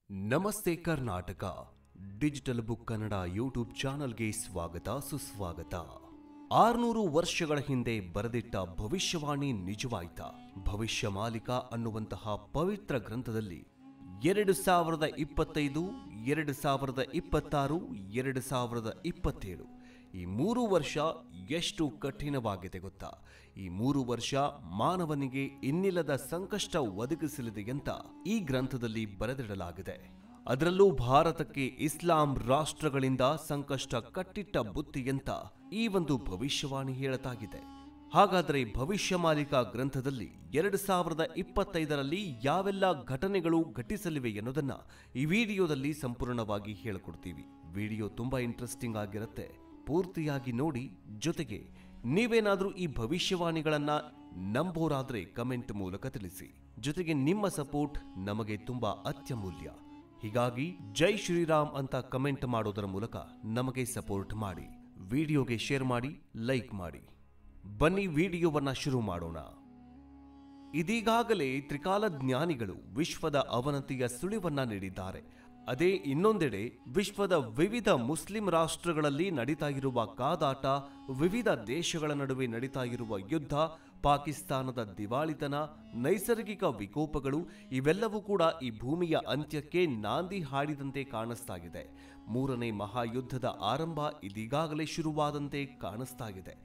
ನಮಸ್ತೆ Karnataka digital book Kannada YouTube ಚಾನಲ್ಗೆ ಸ್ವಾಗತ ಸುಸ್ವಾಗತ. 600 ವರ್ಷಗಳ ಹಿಂದೆ ಬರೆದಿಟ್ಟ ಭವಿಷ್ಯವಾಣಿ ನಿಜವಾಯಿತಾ? ಭವಿಷ್ಯ ಮಾಲಿಕ ಅನ್ನುವಂತಹ ಪವಿತ್ರ ಗ್ರಂಥದಲ್ಲಿ 2025, 2026, 2027 ಈ 3 ವರ್ಷ ಎಷ್ಟು ಕಠಿಣವಾಗಿದೆ ಗೊತ್ತಾ? ಈ 3 ವರ್ಷ ಮಾನವನಿಗೆ ಇನ್ನಿಲ್ಲದ ಸಂಕಷ್ಟ ಒದಗಿಸಲಿದೆ ಅಂತ ಈ ಗ್ರಂಥದಲ್ಲಿ ಬರೆದಿಡಲಾಗಿದೆ. ಅದರಲ್ಲೂ ಭಾರತಕ್ಕೆ ಇಸ್ಲಾಂ ರಾಷ್ಟ್ರಗಳಿಂದ ಸಂಕಷ್ಟ ಕಟ್ಟಿಟ್ಟ ಬುತ್ತಿ ಅಂತ ಈ ಒಂದು ಭವಿಷ್ಯವಾಣಿ ಹೇಳತಾಗಿದೆ. ಹಾಗಾದರೆ ಭವಿಷ್ಯ ಮಾಲಿಕ ಗ್ರಂಥದಲ್ಲಿ 2025ರಲ್ಲಿ ಯಾವೆಲ್ಲ ಘಟನೆಗಳು ಘಟಿಸಲಿವೆ ಎನ್ನುವುದನ್ನ ಈ ವಿಡಿಯೋದಲ್ಲಿ ಸಂಪೂರ್ಣವಾಗಿ ಹೇಳಿಕೊಡ್ತೀವಿ. ವಿಡಿಯೋ ತುಂಬಾ ಇಂಟ್ರೆಸ್ಟಿಂಗ್ ಆಗಿರುತ್ತೆ, ಪೂರ್ತಿಯಾಗಿ ನೋಡಿ. ಜೊತೆಗೆ ನೀವೇನಾದ್ರೂ ಈ ಭವಿಷ್ಯವಾಣಿಗಳನ್ನ ನಂಬೋರಾದ್ರೆ ಕಮೆಂಟ್ ಮೂಲಕ ತಿಳಿಸಿ. ಜೊತೆಗೆ ನಿಮ್ಮ ಸಪೋರ್ಟ್ ನಮಗೆ ತುಂಬಾ ಅತ್ಯಮೂಲ್ಯ. ಹೀಗಾಗಿ ಜೈ ಶ್ರೀರಾಮ್ ಅಂತ ಕಮೆಂಟ್ ಮಾಡೋದರ ಮೂಲಕ ನಮಗೆ ಸಪೋರ್ಟ್ ಮಾಡಿ. ವಿಡಿಯೋಗೆ ಶೇರ್ ಮಾಡಿ, ಲೈಕ್ ಮಾಡಿ. ಬನ್ನಿ ವಿಡಿಯೋವನ್ನ ಶುರು ಮಾಡೋಣ. ಇದೀಗಾಗಲೇ ತ್ರಿಕಾಲಜ್ಞಾನಿಗಳು ವಿಶ್ವದ ಅವನತಿಯ ಸುಳಿವನ್ನ ನೀಡಿದ್ದಾರೆ. ಅದೇ ಇನ್ನೊಂದೆಡೆ ವಿಶ್ವದ ವಿವಿಧ ಮುಸ್ಲಿಂ ರಾಷ್ಟ್ರಗಳಲ್ಲಿ ನಡೀತಾ ಇರುವ ಕಾದಾಟ, ವಿವಿಧ ದೇಶಗಳ ನಡುವೆ ನಡೀತಾ ಇರುವ ಯುದ್ಧ, ಪಾಕಿಸ್ತಾನದ ದಿವಾಳಿತನ, ನೈಸರ್ಗಿಕ ವಿಕೋಪಗಳು ಇವೆಲ್ಲವೂ ಕೂಡ ಈ ಭೂಮಿಯ ಅಂತ್ಯಕ್ಕೆ ನಾಂದಿ ಹಾಡಿದಂತೆ ಕಾಣಿಸ್ತಾ ಇದೆ. 3ನೇ ಮಹಾಯುದ್ಧದ ಆರಂಭ ಇದೀಗಾಗಲೇ ಶುರುವಾದಂತೆ ಕಾಣಿಸ್ತಾ ಇದೆ.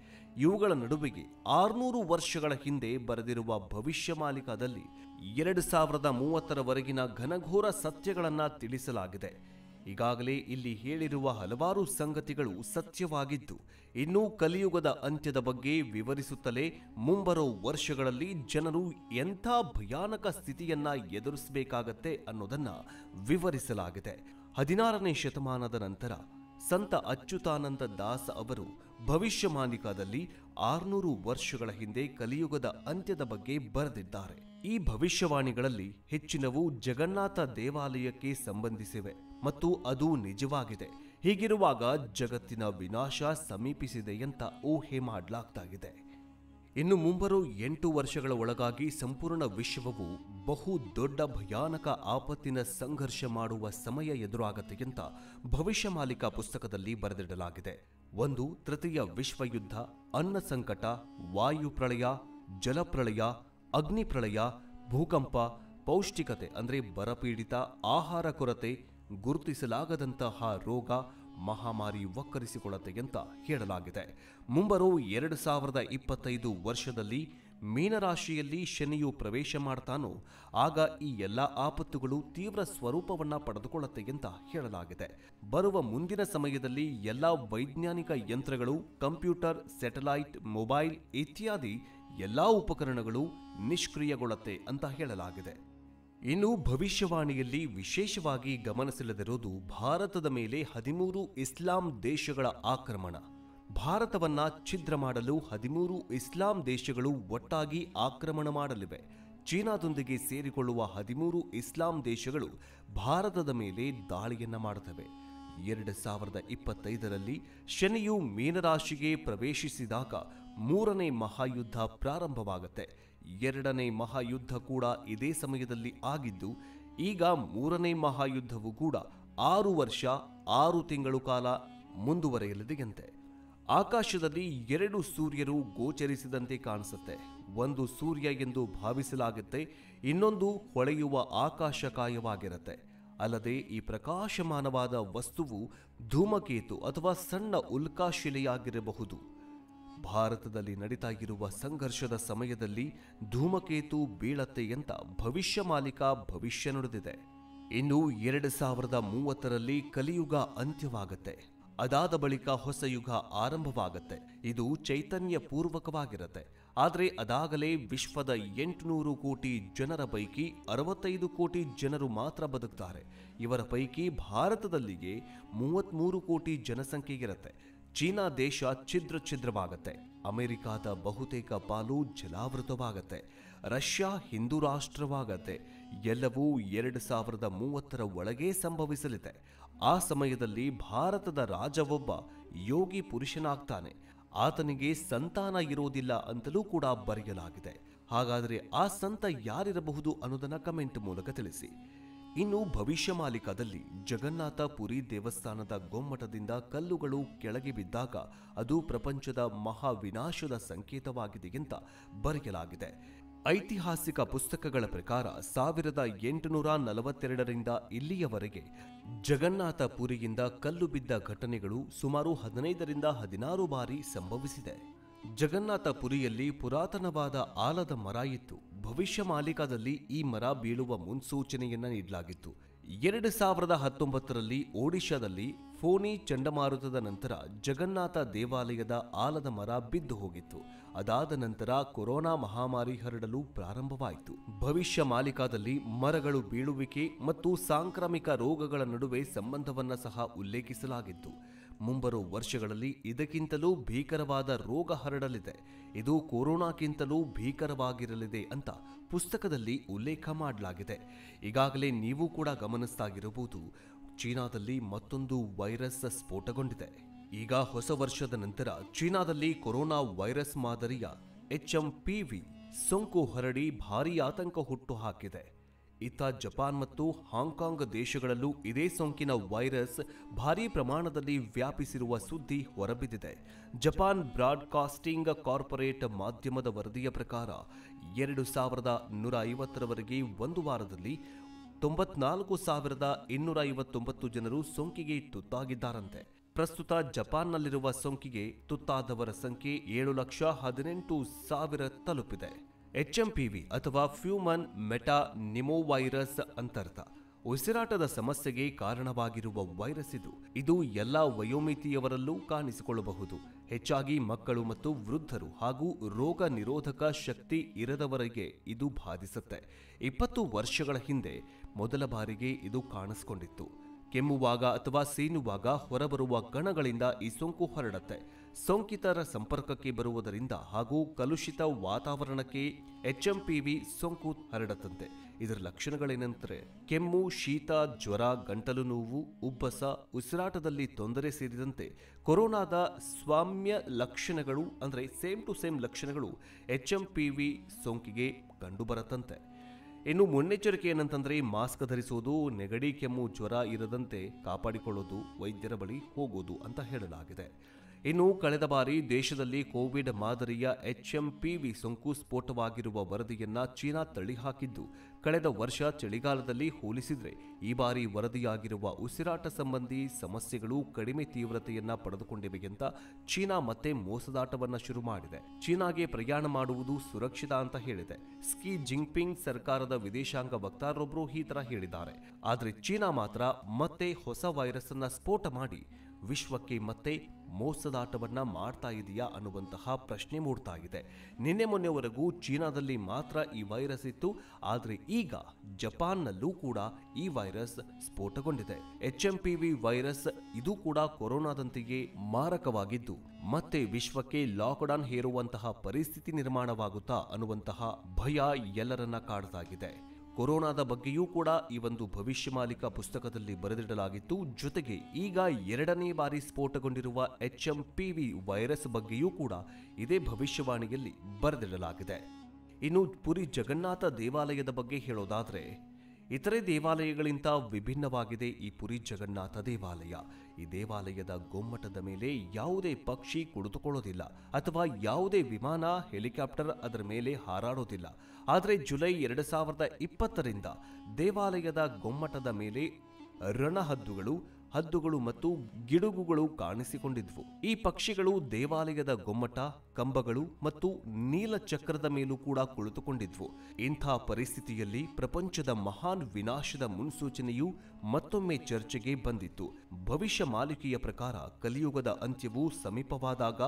ಇವುಗಳ ನಡುವೆಗೆ 600 ವರ್ಷಗಳ ಹಿಂದೆ ಬರೆದಿರುವ ಭವಿಷ್ಯ ಮಾಲಿಕದಲ್ಲಿ 2030ರವರೆಗಿನ ಘನಘೋರ ಸತ್ಯಗಳನ್ನ ತಿಳಿಸಲಾಗಿದೆ. ಈಗಾಗಲೇ ಇಲ್ಲಿ ಹೇಳಿರುವ ಹಲವಾರು ಸಂಗತಿಗಳು ಸತ್ಯವಾಗಿದ್ದು, ಇನ್ನೂ ಕಲಿಯುಗದ ಅಂತ್ಯದ ಬಗ್ಗೆ ವಿವರಿಸುತ್ತಲೇ ಮುಂಬರೋ ವರ್ಷಗಳಲ್ಲಿ ಜನರು ಎಂಥ ಭಯಾನಕ ಸ್ಥಿತಿಯನ್ನ ಎದುರಿಸಬೇಕಾಗತ್ತೆ ಅನ್ನೋದನ್ನ ವಿವರಿಸಲಾಗಿದೆ. 16ನೇ ಶತಮಾನದ ನಂತರ ಸಂತ ಅಚ್ಯುತಾನಂದ ದಾಸ್ ಅವರು ಭವಿಷ್ಯ ಮಾಲಿಕದಲ್ಲಿ 600 ವರ್ಷಗಳ ಹಿಂದೆ ಕಲಿಯುಗದ ಅಂತ್ಯದ ಬಗ್ಗೆ ಬರೆದಿದ್ದಾರೆ. ಈ ಭವಿಷ್ಯವಾಣಿಗಳಲ್ಲಿ ಹೆಚ್ಚಿನವು ಜಗನ್ನಾಥ ದೇವಾಲಯಕ್ಕೆ ಸಂಬಂಧಿಸಿವೆ ಮತ್ತು ಅದು ನಿಜವಾಗಿದೆ. ಹೀಗಿರುವಾಗ ಜಗತ್ತಿನ ವಿನಾಶ ಸಮೀಪಿಸಿದೆ ಅಂತ ಊಹೆ ಮಾಡಲಾಗ್ತಾಗಿದೆ. ಇನ್ನು ಮುಂಬರೋ 8 ವರ್ಷಗಳ ಒಳಗಾಗಿ ಸಂಪೂರ್ಣ ವಿಶ್ವವು ಬಹು ದೊಡ್ಡ ಭಯಾನಕ ಆಪತ್ತಿನ ಸಂಘರ್ಷ ಮಾಡುವ ಸಮಯ ಎದುರಾಗತ್ತೆ ಅಂತ ಭವಿಷ್ಯ ಮಾಲಿಕ ಪುಸ್ತಕದಲ್ಲಿ ಬರೆದಿಡಲಾಗಿದೆ. 1. ತೃತೀಯ ವಿಶ್ವಯುದ್ಧ, ಅನ್ನ ಸಂಕಟ, ವಾಯು ಪ್ರಳಯ, ಜಲಪ್ರಳಯ, ಅಗ್ನಿ ಪ್ರಳಯ, ಭೂಕಂಪ, ಪೌಷ್ಟಿಕತೆ ಅಂದ್ರೆ ಬರಪೀಡಿತ, ಆಹಾರ ಕೊರತೆ, ಗುರುತಿಸಲಾಗದಂತಹ ರೋಗ, ಮಹಾಮಾರಿ ವಕ್ಕರಿಸಿಕೊಳ್ಳುತ್ತೆ ಅಂತ ಹೇಳಲಾಗಿದೆ. ಮುಂಬರೋ 2025 ವರ್ಷದಲ್ಲಿ ಮೀನರಾಶಿಯಲ್ಲಿ ಶನಿಯು ಪ್ರವೇಶ ಮಾಡ್ತಾನೋ ಆಗ ಈ ಎಲ್ಲ ಆಪತ್ತುಗಳು ತೀವ್ರ ಸ್ವರೂಪವನ್ನ ಪಡೆದುಕೊಳ್ಳುತ್ತೆ ಅಂತ ಹೇಳಲಾಗಿದೆ. ಬರುವ ಮುಂದಿನ ಸಮಯದಲ್ಲಿ ಎಲ್ಲ ವೈಜ್ಞಾನಿಕ ಯಂತ್ರಗಳು, ಕಂಪ್ಯೂಟರ್, ಸ್ಯಾಟಲೈಟ್, ಮೊಬೈಲ್ ಇತ್ಯಾದಿ ಎಲ್ಲಾ ಉಪಕರಣಗಳು ನಿಷ್ಕ್ರಿಯಗೊಳ್ಳುತ್ತೆ ಅಂತ ಹೇಳಲಾಗಿದೆ. ಇನ್ನು ಭವಿಷ್ಯವಾಣಿಯಲ್ಲಿ ವಿಶೇಷವಾಗಿ ಗಮನಿಸಲಿದಿರೋದು ಭಾರತದ ಮೇಲೆ 13 ಇಸ್ಲಾಂ ದೇಶಗಳ ಆಕ್ರಮಣ. ಭಾರತವನ್ನ ಛಿದ್ರ ಮಾಡಲು 13 ಇಸ್ಲಾಂ ದೇಶಗಳು ಒಟ್ಟಾಗಿ ಆಕ್ರಮಣ ಮಾಡಲಿವೆ. ಚೀನಾದೊಂದಿಗೆ ಸೇರಿಕೊಳ್ಳುವ 13 ಇಸ್ಲಾಂ ದೇಶಗಳು ಭಾರತದ ಮೇಲೆ ದಾಳಿಯನ್ನ ಮಾಡುತ್ತವೆ. 2025ರಲ್ಲಿ ಶನಿಯು ಮೀನರಾಶಿಗೆ ಪ್ರವೇಶಿಸಿದಾಗ 3ನೇ ಮಹಾಯುದ್ಧ ಪ್ರಾರಂಭವಾಗುತ್ತೆ. 2ನೇ ಮಹಾಯುದ್ಧ ಕೂಡ ಇದೇ ಸಮಯದಲ್ಲಿ ಆಗಿದ್ದು, ಈಗ 3ನೇ ಮಹಾಯುದ್ಧವು ಕೂಡ 6 ವರ್ಷ 6 ತಿಂಗಳು ಕಾಲ ಮುಂದುವರೆಯಲಿದೆಯಂತೆ. ಆಕಾಶದಲ್ಲಿ 2 ಸೂರ್ಯರು ಗೋಚರಿಸಿದಂತೆ ಕಾಣಿಸುತ್ತೆ. ಒಂದು ಸೂರ್ಯ ಎಂದು ಭಾವಿಸಲಾಗುತ್ತೆ, ಇನ್ನೊಂದು ಹೊಳೆಯುವ ಆಕಾಶಕಾಯವಾಗಿರುತ್ತೆ. ಅಲ್ಲದೆ ಈ ಪ್ರಕಾಶಮಾನವಾದ ವಸ್ತುವು ಧೂಮಕೇತು ಅಥವಾ ಸಣ್ಣ ಉಲ್ಕಾಶಿಲೆಯಾಗಿರಬಹುದು. ಭಾರತದಲ್ಲಿ ನಡೀತಾ ಇರುವ ಸಂಘರ್ಷದ ಸಮಯದಲ್ಲಿ ಧೂಮಕೇತು ಬೀಳತ್ತೆ ಅಂತ ಭವಿಷ್ಯ ಮಾಲಿಕ ಭವಿಷ್ಯ ನುಡಿದಿದೆ. ಇನ್ನು 2030ರಲ್ಲಿ ಕಲಿಯುಗ ಅಂತ್ಯವಾಗತ್ತೆ. ಅದಾದ ಬಳಿಕ ಹೊಸ ಯುಗ ಆರಂಭವಾಗತ್ತೆ. ಇದು ಚೈತನ್ಯ ಪೂರ್ವಕವಾಗಿರುತ್ತೆ. ಆದರೆ ಅದಾಗಲೇ ವಿಶ್ವದ 800 ಕೋಟಿ ಜನರ ಪೈಕಿ 65 ಕೋಟಿ ಜನರು ಮಾತ್ರ ಬದುಕ್ತಾರೆ. ಇವರ ಪೈಕಿ ಭಾರತದಲ್ಲಿಗೆ 33 ಕೋಟಿ ಜನಸಂಖ್ಯೆ ಇರುತ್ತೆ. ಚೀನಾ ದೇಶ ಛಿದ್ರವಾಗತ್ತೆ. ಅಮೆರಿಕಾದ ಬಹುತೇಕ ಪಾಲು ಜಲಾವೃತವಾಗತ್ತೆ. ರಷ್ಯಾ ಹಿಂದೂ ರಾಷ್ಟ್ರವಾಗತ್ತೆ. ಎಲ್ಲವೂ 2030ರ ಒಳಗೆ ಸಂಭವಿಸಲಿದೆ. ಆ ಸಮಯದಲ್ಲಿ ಭಾರತದ ರಾಜವೊಬ್ಬ ಯೋಗಿ ಪುರುಷನಾಗ್ತಾನೆ. ಆತನಿಗೆ ಸಂತಾನ ಇರೋದಿಲ್ಲ ಅಂತಲೂ ಕೂಡ ಬರೆಯಲಾಗಿದೆ. ಹಾಗಾದರೆ ಆ ಸಂತ ಯಾರಿರಬಹುದು ಅನ್ನೋದನ್ನ ಕಮೆಂಟ್ ಮೂಲಕ ತಿಳಿಸಿ. ಇನ್ನು ಭವಿಷ್ಯಮಾಲಿಕದಲ್ಲಿ ಜಗನ್ನಾಥ ಪುರಿ ದೇವಸ್ಥಾನದ ಗೊಮ್ಮಟದಿಂದ ಕಲ್ಲುಗಳು ಕೆಳಗೆ ಬಿದ್ದಾಗ ಅದು ಪ್ರಪಂಚದ ಮಹಾವಿನಾಶದ ಸಂಕೇತವಾಗಿದೆ ಅಂತ ಬರೆಯಲಾಗಿದೆ. ಐತಿಹಾಸಿಕ ಪುಸ್ತಕಗಳ ಪ್ರಕಾರ 1842ರಿಂದ ಇಲ್ಲಿಯವರೆಗೆ ಜಗನ್ನಾಥ ಪುರಿಯಿಂದ ಕಲ್ಲು ಬಿದ್ದ ಘಟನೆಗಳು ಸುಮಾರು 15ರಿಂದ 16 ಬಾರಿ ಸಂಭವಿಸಿದೆ. ಜಗನ್ನಾಥ ಪುರಿಯಲ್ಲಿ ಪುರಾತನವಾದ ಆಲದ ಮರ ಇತ್ತು. ಭವಿಷ್ಯಮಾಲಿಕದಲ್ಲಿ ಈ ಮರ ಬೀಳುವ ಮುನ್ಸೂಚನೆಯನ್ನ ನೀಡಲಾಗಿತ್ತು. 2019ರಲ್ಲಿ ಒಡಿಶಾದಲ್ಲಿ ಫೋನಿ ಚಂಡಮಾರುತದ ನಂತರ ಜಗನ್ನಾಥ ದೇವಾಲಯದ ಆಲದ ಮರ ಬಿದ್ದು ಹೋಗಿತ್ತು. ಅದಾದ ನಂತರ ಕೊರೋನಾ ಮಹಾಮಾರಿ ಹರಡಲು ಪ್ರಾರಂಭವಾಯಿತು. ಭವಿಷ್ಯಮಾಲಿಕದಲ್ಲಿ ಮರಗಳು ಬೀಳುವಿಕೆ ಮತ್ತು ಸಾಂಕ್ರಾಮಿಕ ರೋಗಗಳ ನಡುವೆ ಸಂಬಂಧವನ್ನ ಸಹ ಉಲ್ಲೇಖಿಸಲಾಗಿತ್ತು. ಮುಂಬರುವ ವರ್ಷಗಳಲ್ಲಿ ಇದಕ್ಕಿಂತಲೂ ಭೀಕರವಾದ ರೋಗ ಹರಡಲಿದೆ. ಇದು ಕೊರೋನಾಕ್ಕಿಂತಲೂ ಭೀಕರವಾಗಿರಲಿದೆ ಅಂತ ಪುಸ್ತಕದಲ್ಲಿ ಉಲ್ಲೇಖ ಮಾಡಲಾಗಿದೆ. ಈಗಾಗಲೇ ನೀವು ಕೂಡ ಗಮನಿಸ್ತಾ ಇರಬಹುದು, ಚೀನಾದಲ್ಲಿ ಮತ್ತೊಂದು ವೈರಸ್ ಸ್ಫೋಟಗೊಂಡಿದೆ. ಈಗ ಹೊಸ ವರ್ಷದ ನಂತರ ಚೀನಾದಲ್ಲಿ ಕೊರೋನಾ ವೈರಸ್ ಮಾದರಿಯ HMPV ಸೋಂಕು ಹರಡಿ ಭಾರೀ ಆತಂಕ ಹುಟ್ಟುಹಾಕಿದೆ. ಇತ್ತ ಜಪಾನ್ ಮತ್ತು ಹಾಂಗ್ಕಾಂಗ್ ದೇಶಗಳಲ್ಲೂ ಇದೇ ಸೋಂಕಿನ ವೈರಸ್ ಭಾರೀ ಪ್ರಮಾಣದಲ್ಲಿ ವ್ಯಾಪಿಸಿರುವ ಸುದ್ದಿ ಹೊರಬಿದ್ದಿದೆ. ಜಪಾನ್ ಬ್ರಾಡ್ಕಾಸ್ಟಿಂಗ್ ಕಾರ್ಪೊರೇಟ್ ಮಾಧ್ಯಮದ ವರದಿಯ ಪ್ರಕಾರ 2150ರವರೆಗೆ ಒಂದು ವಾರದಲ್ಲಿ 94,259 ಜನರು ಸೋಂಕಿಗೆ ತುತ್ತಾಗಿದ್ದಾರಂತೆ. ಪ್ರಸ್ತುತ ಜಪಾನ್ನಲ್ಲಿರುವ ಸೋಂಕಿಗೆ ತುತ್ತಾದವರ ಸಂಖ್ಯೆ 7,18,000 ತಲುಪಿದೆ. HMPV ಅಥವಾ ಹ್ಯೂಮನ್ ಮೆಟಾನಿಮೋವೈರಸ್ ಅಂತರ್ಥ ಉಸಿರಾಟದ ಸಮಸ್ಯೆಗೆ ಕಾರಣವಾಗಿರುವ ವೈರಸ್ ಇದು ಎಲ್ಲ ವಯೋಮಿತಿಯವರಲ್ಲೂ ಕಾಣಿಸಿಕೊಳ್ಳಬಹುದು. ಹೆಚ್ಚಾಗಿ ಮಕ್ಕಳು ಮತ್ತು ವೃದ್ಧರು ಹಾಗೂ ರೋಗ ನಿರೋಧಕ ಶಕ್ತಿ ಇರದವರಿಗೆ ಇದು ಬಾಧಿಸುತ್ತೆ. 20 ವರ್ಷಗಳ ಹಿಂದೆ ಮೊದಲ ಬಾರಿಗೆ ಇದು ಕಾಣಿಸಿಕೊಂಡಿತ್ತು. ಕೆಮ್ಮುವಾಗ ಅಥವಾ ಸೀನುವಾಗ ಹೊರಬರುವ ಕಣಗಳಿಂದ ಈ ಸೋಂಕು ಹರಡುತ್ತೆ. ಸೋಂಕಿತರ ಸಂಪರ್ಕಕ್ಕೆ ಬರುವುದರಿಂದ ಹಾಗೂ ಕಲುಷಿತ ವಾತಾವರಣಕ್ಕೆ HMPV ಸೋಂಕು ಹರಡತ್ತಂತೆ. ಇದರ ಲಕ್ಷಣಗಳೇನೆಂದರೆ ಕೆಮ್ಮು, ಶೀತ, ಜ್ವರ, ಗಂಟಲು ನೋವು, ಉಬ್ಬಸ, ಉಸಿರಾಟದಲ್ಲಿ ತೊಂದರೆ ಸೇರಿದಂತೆ ಕೊರೋನಾದ ಸ್ವಾಮ್ಯ ಲಕ್ಷಣಗಳು ಅಂದರೆ ಸೇಮ್ ಟು ಸೇಮ್ ಲಕ್ಷಣಗಳು HMPV ಸೋಂಕಿಗೆ ಕಂಡುಬರತ್ತಂತೆ. ಇನ್ನು ಮುನ್ನೆಚ್ಚರಿಕೆ ಏನಂತಂದ್ರೆ ಮಾಸ್ಕ್ ಧರಿಸೋದು, ನೆಗಡಿ, ಕೆಮ್ಮು, ಜ್ವರ ಇರದಂತೆ ಕಾಪಾಡಿಕೊಳ್ಳೋದು, ವೈದ್ಯರ ಬಳಿ ಹೋಗೋದು ಅಂತ ಹೇಳಲಾಗಿದೆ. ಇನ್ನು ಕಳೆದ ಬಾರಿ ದೇಶದಲ್ಲಿ ಕೋವಿಡ್ ಮಾದರಿಯ HMPV ಸೋಂಕು ಸ್ಫೋಟವಾಗಿರುವ ವರದಿಯನ್ನ ಚೀನಾ ತಳ್ಳಿಹಾಕಿದ್ದು, ಕಳೆದ ವರ್ಷ ಚಳಿಗಾಲದಲ್ಲಿ ಹೋಲಿಸಿದ್ರೆ ಈ ಬಾರಿ ವರದಿಯಾಗಿರುವ ಉಸಿರಾಟ ಸಂಬಂಧಿ ಸಮಸ್ಯೆಗಳು ಕಡಿಮೆ ತೀವ್ರತೆಯನ್ನ ಪಡೆದುಕೊಂಡಿವೆ ಅಂತ ಚೀನಾ ಮತ್ತೆ ಮೋಸದಾಟವನ್ನ ಶುರು ಮಾಡಿದೆ. ಚೀನಾಗೆ ಪ್ರಯಾಣ ಮಾಡುವುದು ಸುರಕ್ಷಿತ ಅಂತ ಹೇಳಿದೆ. ಸ್ಕಿ ಜಿಂಗ್ಪಿಂಗ್ ಸರ್ಕಾರದ ವಿದೇಶಾಂಗ ವಕ್ತಾರರೊಬ್ಬರು ಈ ತರ ಹೇಳಿದ್ದಾರೆ. ಆದ್ರೆ ಚೀನಾ ಮಾತ್ರ ಮತ್ತೆ ಹೊಸ ವೈರಸ್ ಅನ್ನ ಸ್ಫೋಟ ಮಾಡಿ ವಿಶ್ವಕ್ಕೆ ಮತ್ತೆ ಮೋಸದಾಟವನ್ನ ಮಾಡ್ತಾ ಇದೆಯಾ ಅನ್ನುವಂತಹ ಪ್ರಶ್ನೆ ಮೂಡ್ತಾ ಇದೆ. ನಿನ್ನೆ ಮೊನ್ನೆವರೆಗೂ ಚೀನಾದಲ್ಲಿ ಮಾತ್ರ ಈ ವೈರಸ್ ಇತ್ತು. ಆದ್ರೆ ಈಗ ಜಪಾನ್ನಲ್ಲೂ ಕೂಡ ಈ ವೈರಸ್ ಸ್ಫೋಟಗೊಂಡಿದೆ. HMPV ವೈರಸ್ ಇದು ಕೂಡ ಕೊರೋನಾದಂತೆಯೇ ಮಾರಕವಾಗಿದ್ದು ಮತ್ತೆ ವಿಶ್ವಕ್ಕೆ ಲಾಕ್ಡೌನ್ ಹೇರುವಂತಹ ಪರಿಸ್ಥಿತಿ ನಿರ್ಮಾಣವಾಗುತ್ತಾ ಅನ್ನುವಂತಹ ಭಯ ಎಲ್ಲರನ್ನ ಕಾಡ್ತಾಗಿದೆ. ಕೊರೋನಾದ ಬಗ್ಗೆಯೂ ಕೂಡ ಈ ಒಂದು ಭವಿಷ್ಯಮಾಲಿಕ ಪುಸ್ತಕದಲ್ಲಿ ಬರೆದಿಡಲಾಗಿತ್ತು. ಜೊತೆಗೆ ಈಗ 2ನೇ ಬಾರಿ ಸ್ಫೋಟಗೊಂಡಿರುವ HMPV ವೈರಸ್ ಬಗ್ಗೆಯೂ ಕೂಡ ಇದೇ ಭವಿಷ್ಯವಾಣಿಯಲ್ಲಿ ಬರೆದಿಡಲಾಗಿದೆ. ಇನ್ನು ಪುರಿ ಜಗನ್ನಾಥ ದೇವಾಲಯದ ಬಗ್ಗೆ ಹೇಳೋದಾದ್ರೆ, ಇತರೆ ದೇವಾಲಯಗಳಿಂದ ವಿಭಿನ್ನವಾಗಿದೆ ಈ ಪುರಿ ಜಗನ್ನಾಥ ದೇವಾಲಯ. ಈ ದೇವಾಲಯದ ಗೊಮ್ಮಟದ ಮೇಲೆ ಯಾವುದೇ ಪಕ್ಷಿ ಕುಳಿತುಕೊಳ್ಳೋದಿಲ್ಲ ಅಥವಾ ಯಾವುದೇ ವಿಮಾನ, ಹೆಲಿಕಾಪ್ಟರ್ ಅದರ ಮೇಲೆ ಹಾರಾಡೋದಿಲ್ಲ. ಆದರೆ ಜುಲೈ 2020ರಿಂದ ದೇವಾಲಯದ ಗೊಮ್ಮಟದ ಮೇಲೆ ಹದ್ದುಗಳು ಮತ್ತು ಗಿಡುಗುಗಳು ಕಾಣಿಸಿಕೊಂಡಿದ್ವು. ಈ ಪಕ್ಷಿಗಳು ದೇವಾಲಯದ ಗೊಮ್ಮಟ, ಕಂಬಗಳು ಮತ್ತು ನೀಲಚಕ್ರದ ಮೇಲೂ ಕೂಡ ಕುಳಿತುಕೊಂಡಿದ್ವು. ಇಂಥ ಪರಿಸ್ಥಿತಿಯಲ್ಲಿ ಪ್ರಪಂಚದ ಮಹಾನ್ ವಿನಾಶದ ಮುನ್ಸೂಚನೆಯು ಮತ್ತೊಮ್ಮೆ ಚರ್ಚೆಗೆ ಬಂದಿತ್ತು. ಭವಿಷ್ಯಮಾಲಿಕೆಯ ಪ್ರಕಾರ ಕಲಿಯುಗದ ಅಂತ್ಯವು ಸಮೀಪವಾದಾಗ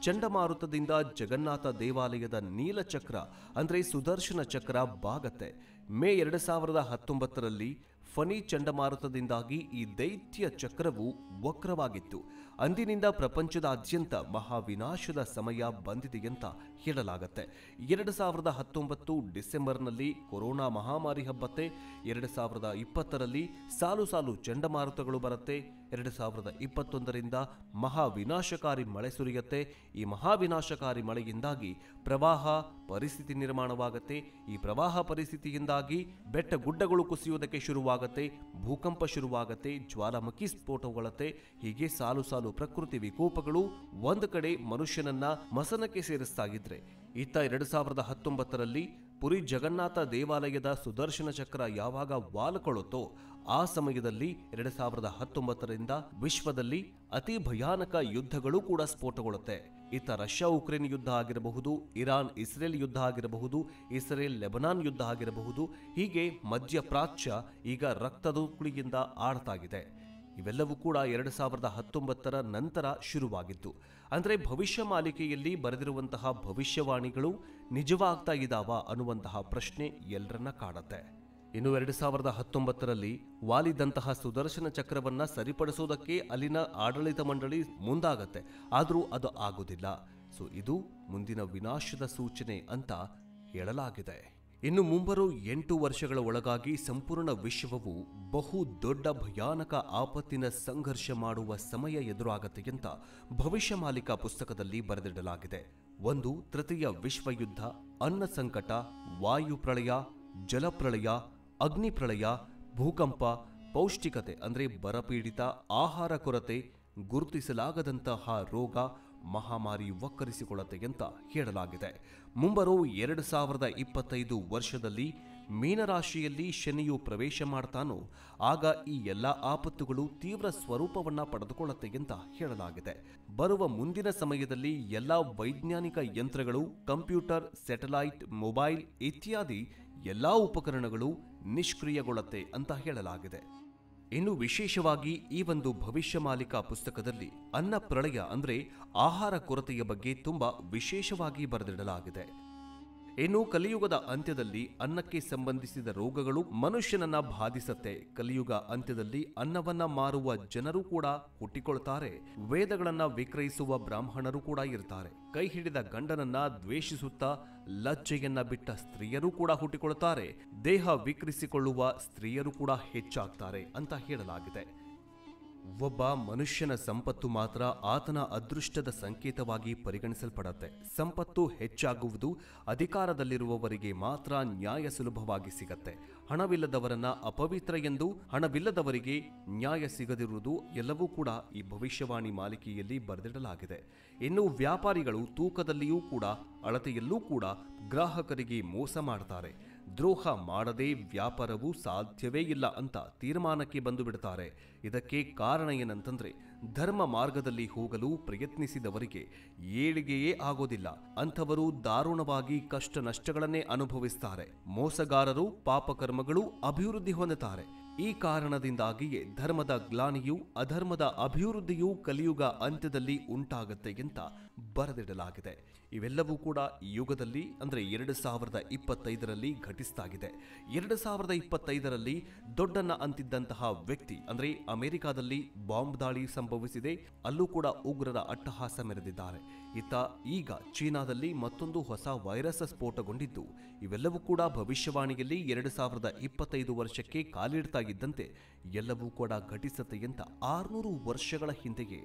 ಚಂಡಮಾರುತದಿಂದ ಜಗನ್ನಾಥ ದೇವಾಲಯದ ನೀಲಚಕ್ರ ಅಂದ್ರೆ ಸುದರ್ಶನ ಚಕ್ರ ಬಾಗತ್ತೆ. ಮೇ 2019ರಲ್ಲಿ ಫನಿ ಚಂಡಮಾರುತದಿಂದಾಗಿ ಈ ದೈತ್ಯ ಚಕ್ರವು ವಕ್ರವಾಗಿತ್ತು. ಅಂದಿನಿಂದ ಪ್ರಪಂಚದಾದ್ಯಂತ ಮಹಾವಿನಾಶದ ಸಮಯ ಬಂದಿದೆ ಅಂತ ಹೇಳಲಾಗತ್ತೆ. 2019 ಡಿಸೆಂಬರ್ನಲ್ಲಿ ಕೊರೋನಾ ಮಹಾಮಾರಿ ಹಬ್ಬತ್ತೆ. 2020ರಲ್ಲಿ ಸಾಲು ಚಂಡಮಾರುತಗಳು ಬರುತ್ತೆ. 2021ರಿಂದ ಮಹಾ ವಿನಾಶಕಾರಿ ಮಳೆ ಸುರಿಯುತ್ತೆ. ಈ ಮಹಾ ವಿನಾಶಕಾರಿ ಮಳೆಯಿಂದಾಗಿ ಪ್ರವಾಹ ಪರಿಸ್ಥಿತಿ ನಿರ್ಮಾಣವಾಗುತ್ತೆ. ಈ ಪ್ರವಾಹ ಪರಿಸ್ಥಿತಿಯಿಂದಾಗಿ ಬೆಟ್ಟ ಗುಡ್ಡಗಳು ಕುಸಿಯುವುದಕ್ಕೆ ಶುರುವಾಗುತ್ತೆ, ಭೂಕಂಪ ಶುರುವಾಗುತ್ತೆ, ಜ್ವಾಲಾಮುಖಿ ಸ್ಫೋಟಗೊಳ್ಳುತ್ತೆ. ಹೀಗೆ ಸಾಲು ಸಾಲು ಪ್ರಕೃತಿ ವಿಕೋಪಗಳು ಒಂದು ಕಡೆ ಮನುಷ್ಯನನ್ನ ಮಸನಕ್ಕೆ ಸೇರಿಸ್ತಾ ಇದ್ರೆ, ಇತ್ತ 2019ರಲ್ಲಿ ಪುರಿ ಜಗನ್ನಾಥ ದೇವಾಲಯದ ಸುದರ್ಶನ ಚಕ್ರ ಯಾವಾಗ ವಾಲುಕೊಳ್ಳುತ್ತೋ ಆ ಸಮಯದಲ್ಲಿ 2019ರಿಂದ ವಿಶ್ವದಲ್ಲಿ ಅತಿ ಭಯಾನಕ ಯುದ್ಧಗಳು ಕೂಡ ಸ್ಫೋಟಗೊಳ್ಳುತ್ತೆ. ಇತ್ತ ರಷ್ಯಾ ಉಕ್ರೇನ್ ಯುದ್ಧ ಆಗಿರಬಹುದು, ಇರಾನ್ ಇಸ್ರೇಲ್ ಯುದ್ಧ ಆಗಿರಬಹುದು, ಇಸ್ರೇಲ್ ಲೆಬನಾನ್ ಯುದ್ಧ ಆಗಿರಬಹುದು. ಹೀಗೆ ಮಧ್ಯಪ್ರಾಚ್ಯ ಈಗ ರಕ್ತದೋಕುಳಿಯಿಂದ ಆಡ್ತಾಗಿದೆ. ಇವೆಲ್ಲವೂ ಕೂಡ 2019ರ ನಂತರ ಶುರುವಾಗಿದ್ದು. ಅಂದರೆ ಭವಿಷ್ಯ ಮಾಲಿಕೆಯಲ್ಲಿ ಬರೆದಿರುವಂತಹ ಭವಿಷ್ಯವಾಣಿಗಳು ನಿಜವಾಗ್ತಾ ಇದ್ದಾವ ಅನ್ನುವಂತಹ ಪ್ರಶ್ನೆ ಎಲ್ಲರನ್ನ ಕಾಡುತ್ತೆ. ಇನ್ನು 2019ರಲ್ಲಿ ವಾಲಿದಂತಹ ಸುದರ್ಶನ ಚಕ್ರವನ್ನ ಸರಿಪಡಿಸೋದಕ್ಕೆ ಅಲ್ಲಿನ ಆಡಳಿತ ಮಂಡಳಿ ಮುಂದಾಗತ್ತೆ. ಆದರೂ ಅದು ಆಗೋದಿಲ್ಲ. ಸೊ ಇದು ಮುಂದಿನ ವಿನಾಶದ ಸೂಚನೆ ಅಂತ ಹೇಳಲಾಗಿದೆ. ಇನ್ನು ಮುಂಬರುವ 8 ವರ್ಷಗಳ ಒಳಗಾಗಿ ಸಂಪೂರ್ಣ ವಿಶ್ವವು ಬಹು ದೊಡ್ಡ ಭಯಾನಕ ಆಪತ್ತಿನ ಸಂಘರ್ಷ ಮಾಡುವ ಸಮಯ ಎದುರಾಗತ್ತೆ ಅಂತ ಭವಿಷ್ಯ ಮಾಲಿಕಾ ಪುಸ್ತಕದಲ್ಲಿ ಬರೆದಿಡಲಾಗಿದೆ. 1. ತೃತೀಯ ವಿಶ್ವಯುದ್ಧ, ಅನ್ನ ಸಂಕಟ, ವಾಯು ಪ್ರಳಯ, ಜಲಪ್ರಳಯ, ಅಗ್ನಿ ಪ್ರಳಯ, ಭೂಕಂಪ, ಪೌಷ್ಟಿಕತೆ ಅಂದರೆ ಬರಪೀಡಿತ, ಆಹಾರ ಕೊರತೆ, ಗುರುತಿಸಲಾಗದಂತಹ ರೋಗ, ಮಹಾಮಾರಿ ಒಕ್ಕರಿಸಿಕೊಳ್ಳುತ್ತೆ ಅಂತ ಹೇಳಲಾಗಿದೆ. ಮುಂಬರುವ 2025 ವರ್ಷದಲ್ಲಿ ಮೀನರಾಶಿಯಲ್ಲಿ ಶನಿಯು ಪ್ರವೇಶ ಮಾಡ್ತಾನೋ ಆಗ ಈ ಎಲ್ಲ ಆಪತ್ತುಗಳು ತೀವ್ರ ಸ್ವರೂಪವನ್ನ ಪಡೆದುಕೊಳ್ಳುತ್ತೆ ಅಂತ ಹೇಳಲಾಗಿದೆ. ಬರುವ ಮುಂದಿನ ಸಮಯದಲ್ಲಿ ಎಲ್ಲ ವೈಜ್ಞಾನಿಕ ಯಂತ್ರಗಳು, ಕಂಪ್ಯೂಟರ್, ಸ್ಯಾಟಲೈಟ್, ಮೊಬೈಲ್ ಇತ್ಯಾದಿ ಎಲ್ಲಾ ಉಪಕರಣಗಳು ನಿಷ್ಕ್ರಿಯಗೊಳ್ಳುತ್ತೆ ಅಂತ ಹೇಳಲಾಗಿದೆ. ಇನ್ನು ವಿಶೇಷವಾಗಿ ಈ ಒಂದು ಭವಿಷ್ಯ ಮಾಲಿಕಾ ಪುಸ್ತಕದಲ್ಲಿ ಅನ್ನ ಪ್ರಳಯ ಅಂದ್ರೆ ಆಹಾರ ಕೊರತೆಯ ಬಗ್ಗೆ ತುಂಬಾ ವಿಶೇಷವಾಗಿ ಬರೆದಿಡಲಾಗಿದೆ. ಇನ್ನು ಕಲಿಯುಗದ ಅಂತ್ಯದಲ್ಲಿ ಅನ್ನಕ್ಕೆ ಸಂಬಂಧಿಸಿದ ರೋಗಗಳು ಮನುಷ್ಯನನ್ನ ಬಾಧಿಸುತ್ತೆ. ಕಲಿಯುಗ ಅಂತ್ಯದಲ್ಲಿ ಅನ್ನವನ್ನ ಮಾರುವ ಜನರು ಕೂಡ ಹುಟ್ಟಿಕೊಳ್ತಾರೆ. ವೇದಗಳನ್ನ ವಿಕ್ರಯಿಸುವ ಬ್ರಾಹ್ಮಣರು ಕೂಡ ಇರ್ತಾರೆ. ಕೈ ಹಿಡಿದ ಗಂಡನನ್ನ ದ್ವೇಷಿಸುತ್ತಾ ಲಜ್ಜೆಯನ್ನ ಬಿಟ್ಟ ಸ್ತ್ರೀಯರು ಕೂಡ ಹುಟ್ಟಿಕೊಳ್ತಾರೆ. ದೇಹ ವಿಕ್ರಿಸಿಕೊಳ್ಳುವ ಸ್ತ್ರೀಯರು ಕೂಡ ಹೆಚ್ಚಾಗ್ತಾರೆ ಅಂತ ಹೇಳಲಾಗಿದೆ. ಒಬ್ಬ ಮನುಷ್ಯನ ಸಂಪತ್ತು ಮಾತ್ರ ಆತನ ಅದೃಷ್ಟದ ಸಂಕೇತವಾಗಿ ಪರಿಗಣಿಸಲ್ಪಡುತ್ತೆ. ಸಂಪತ್ತು ಹೆಚ್ಚಾಗುವುದು ಅಧಿಕಾರದಲ್ಲಿರುವವರಿಗೆ ಮಾತ್ರ ನ್ಯಾಯ ಸುಲಭವಾಗಿ ಸಿಗತ್ತೆ. ಹಣವಿಲ್ಲದವರನ್ನ ಅಪವಿತ್ರ ಎಂದು, ಹಣವಿಲ್ಲದವರಿಗೆ ನ್ಯಾಯ ಸಿಗದಿರುವುದು ಎಲ್ಲವೂ ಕೂಡ ಈ ಭವಿಷ್ಯವಾಣಿ ಮಾಲಿಕೆಯಲ್ಲಿ ಬರೆದಿಡಲಾಗಿದೆ. ಇನ್ನು ವ್ಯಾಪಾರಿಗಳು ತೂಕದಲ್ಲಿಯೂ ಕೂಡ ಅಳತೆಯಲ್ಲೂ ಕೂಡ ಗ್ರಾಹಕರಿಗೆ ಮೋಸ ಮಾಡ್ತಾರೆ. ದ್ರೋಹ ಮಾಡದೆ ವ್ಯಾಪಾರವು ಸಾಧ್ಯವೇ ಇಲ್ಲ ಅಂತ ತೀರ್ಮಾನಕ್ಕೆ ಬಂದು ಬಿಡ್ತಾರೆ. ಇದಕ್ಕೆ ಕಾರಣ ಏನಂತಂದ್ರೆ ಧರ್ಮ ಮಾರ್ಗದಲ್ಲಿ ಹೋಗಲು ಪ್ರಯತ್ನಿಸಿದವರಿಗೆ ಏಳಿಗೆಯೇ ಆಗೋದಿಲ್ಲ. ಅಂಥವರು ದಾರುಣವಾಗಿ ಕಷ್ಟ ನಷ್ಟಗಳನ್ನೇ ಅನುಭವಿಸ್ತಾರೆ. ಮೋಸಗಾರರು ಪಾಪಕರ್ಮಗಳು ಅಭಿವೃದ್ಧಿ ಹೊಂದುತ್ತಾರೆ. ಈ ಕಾರಣದಿಂದಾಗಿಯೇ ಧರ್ಮದ ಗ್ಲಾನಿಯೂ ಅಧರ್ಮದ ಅಭಿವೃದ್ಧಿಯೂ ಕಲಿಯುಗ ಅಂತ್ಯದಲ್ಲಿ ಉಂಟಾಗುತ್ತೆ ಅಂತ ಬರೆದಿಡಲಾಗಿದೆ. ಇವೆಲ್ಲವೂ ಕೂಡ ಈ ಯುಗದಲ್ಲಿ ಅಂದ್ರೆ 2025ರಲ್ಲಿ ಘಟಿಸ್ತಾಗಿದೆ. 2025ರಲ್ಲಿ ದೊಡ್ಡಣ್ಣ ಅಂತಿದ್ದಂತಹ ವ್ಯಕ್ತಿ ಅಂದ್ರೆ ಅಮೆರಿಕಾದಲ್ಲಿ ಬಾಂಬ್ ದಾಳಿ ಸಂಭವಿಸಿದೆ. ಅಲ್ಲೂ ಕೂಡ ಉಗ್ರರ ಅಟ್ಟಹಾಸ ಮೆರೆದಿದ್ದಾರೆ. ಇತ್ತ ಈಗ ಚೀನಾದಲ್ಲಿ ಮತ್ತೊಂದು ಹೊಸ ವೈರಸ್ ಸ್ಫೋಟಗೊಂಡಿದ್ದು ಇವೆಲ್ಲವೂ ಕೂಡ ಭವಿಷ್ಯವಾಣಿಯಲ್ಲಿ 2025 ವರ್ಷಕ್ಕೆ ಕಾಲಿಡ್ತಾ ಇದ್ದಂತೆ ಎಲ್ಲವೂ ಕೂಡ ಘಟಿಸುತ್ತೆ ಅಂತ 600 ವರ್ಷಗಳ ಹಿಂದೆಯೇ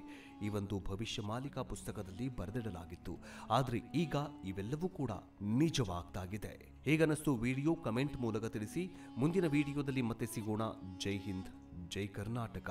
ಈ ಒಂದು ಭವಿಷ್ಯ ಮಾಲಿಕಾ ಪುಸ್ತಕದಲ್ಲಿ ಬರೆದಿಡಲಾಗಿತ್ತು. ಆದ್ರೆ ಈಗ ಇವೆಲ್ಲವೂ ಕೂಡ ನಿಜವಾಗ್ತಾಗಿದೆ. ಹೇಗನ್ನಿಸ್ತು ವಿಡಿಯೋ ಕಮೆಂಟ್ ಮೂಲಕ ತಿಳಿಸಿ. ಮುಂದಿನ ವಿಡಿಯೋದಲ್ಲಿ ಮತ್ತೆ ಸಿಗೋಣ. ಜೈ ಹಿಂದ್, ಜೈ ಕರ್ನಾಟಕ.